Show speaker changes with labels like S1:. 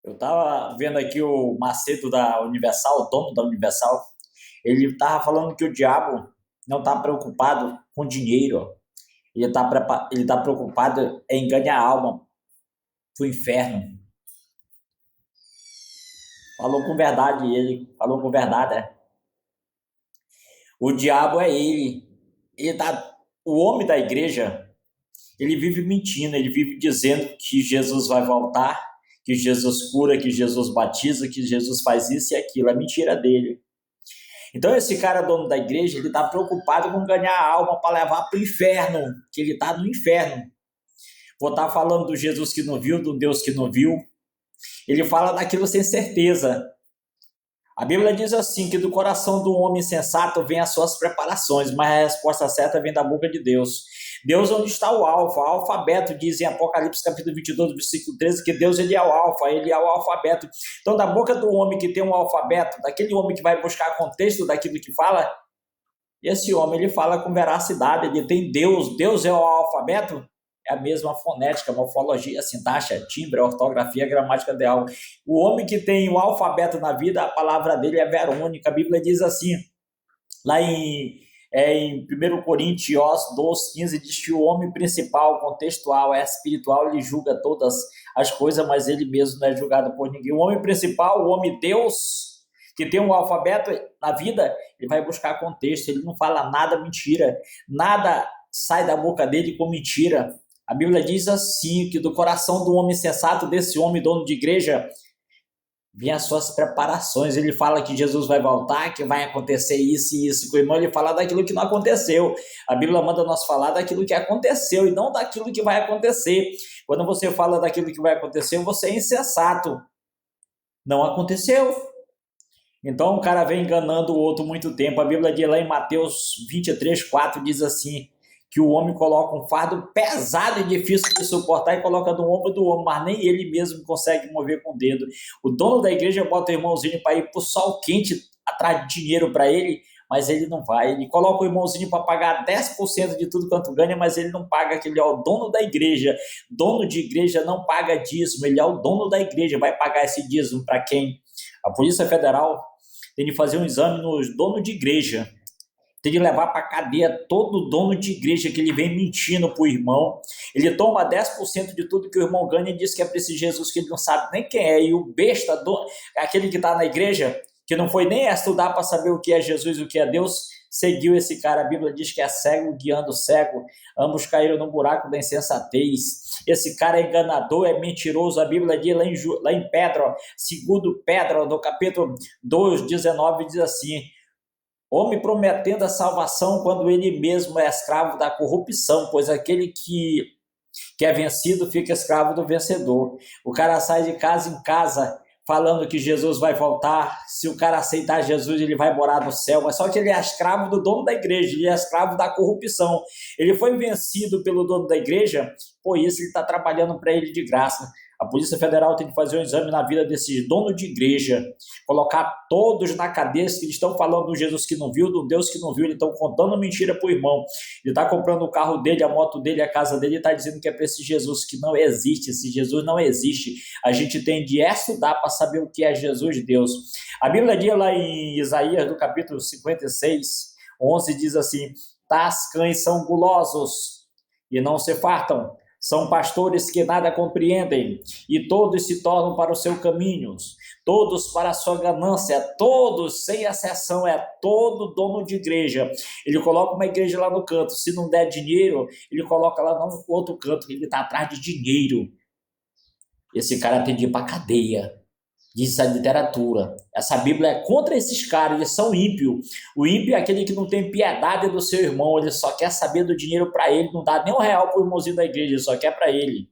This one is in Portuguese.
S1: Eu estava vendo aqui o Macedo da Universal, o dono da Universal. Ele estava falando que o diabo não está preocupado com dinheiro, ó. Ele tá preocupado em ganhar alma pro inferno. Falou com verdade, ele falou com verdade, é. O diabo é ele. O homem da igreja, ele vive mentindo, ele vive dizendo que Jesus vai voltar, que Jesus cura, que Jesus batiza, que Jesus faz isso e aquilo. É mentira dele. Então esse cara dono da igreja, ele está preocupado com ganhar a alma para levar para o inferno, que ele está no inferno. Vou estar falando do Jesus que não viu, do Deus que não viu. Ele fala daquilo sem certeza. A Bíblia diz assim, que do coração do homem sensato vem as suas preparações, mas a resposta certa vem da boca de Deus. Deus é onde está o alfa, o alfabeto, diz em Apocalipse capítulo 22, versículo 13, que Deus ele é o alfa, ele é o alfabeto. Então, da boca do homem que tem um alfabeto, daquele homem que vai buscar contexto daquilo que fala, esse homem ele fala com veracidade, ele tem Deus, Deus é o alfabeto, é a mesma fonética, morfologia, sintaxe, timbre, ortografia, gramática ideal. O homem que tem o alfabeto na vida, a palavra dele é Verônica. A Bíblia diz assim, lá em 1 Coríntios 12:15, diz que o homem principal, contextual, é espiritual, ele julga todas as coisas, mas ele mesmo não é julgado por ninguém. O homem principal, o homem Deus, que tem um alfabeto na vida, ele vai buscar contexto, ele não fala nada mentira, nada sai da boca dele com mentira. A Bíblia diz assim, que do coração do homem sensato, desse homem dono de igreja, vem as suas preparações. Ele fala que Jesus vai voltar, que vai acontecer isso e isso. Com o irmão, ele fala daquilo que não aconteceu. A Bíblia manda nós falar daquilo que aconteceu e não daquilo que vai acontecer. Quando você fala daquilo que vai acontecer, você é insensato. Não aconteceu. Então o cara vem enganando o outro muito tempo. A Bíblia diz lá em Mateus 23:4, diz assim, que o homem coloca um fardo pesado e difícil de suportar e coloca no ombro do homem, mas nem ele mesmo consegue mover com o dedo. O dono da igreja bota o irmãozinho para ir pro sol quente atrás de dinheiro para ele, mas ele não vai. Ele coloca o irmãozinho para pagar 10% de tudo quanto ganha, mas ele não paga, que ele é o dono da igreja. Dono de igreja não paga dízimo, ele é o dono da igreja, vai pagar esse dízimo para quem? A Polícia Federal tem de fazer um exame nos donos de igreja, tem de levar para a cadeia todo dono de igreja que ele vem mentindo para o irmão. Ele toma 10% de tudo que o irmão ganha e diz que é para esse Jesus que ele não sabe nem quem é. E o besta, aquele que está na igreja, que não foi nem estudar para saber o que é Jesus e o que é Deus, seguiu esse cara. A Bíblia diz que é cego guiando cego, ambos caíram no buraco da insensatez. Esse cara é enganador, é mentiroso. A Bíblia diz lá em Pedro, segundo Pedro, no capítulo 2:19, diz assim, homem prometendo a salvação quando ele mesmo é escravo da corrupção, pois aquele que é vencido fica escravo do vencedor. O cara sai de casa em casa falando que Jesus vai voltar, se o cara aceitar Jesus ele vai morar no céu, mas só que ele é escravo do dono da igreja, ele é escravo da corrupção. Ele foi vencido pelo dono da igreja, por isso ele está trabalhando para ele de graça. A Polícia Federal tem que fazer um exame na vida desses donos de igreja, colocar todos na cadeia, que eles estão falando do Jesus que não viu, do Deus que não viu, eles estão contando mentira para o irmão. Ele está comprando o carro dele, a moto dele, a casa dele, e está dizendo que é para esse Jesus que não existe. Esse Jesus não existe. A gente tem de estudar para saber o que é Jesus Deus. A Bíblia diz lá em Isaías, do capítulo 56:11, diz assim, tais cães são gulosos e não se fartam, são pastores que nada compreendem, e todos se tornam para o seu caminho, todos para a sua ganância, todos, sem exceção, é todo dono de igreja. Ele coloca uma igreja lá no canto, se não der dinheiro, ele coloca lá no outro canto, ele está atrás de dinheiro. Esse cara tem de ir para a cadeia, diz a literatura. Essa Bíblia é contra esses caras, eles são ímpios. O ímpio é aquele que não tem piedade do seu irmão, ele só quer saber do dinheiro para ele, não dá nem R$1 para o irmãozinho da igreja, ele só quer para ele.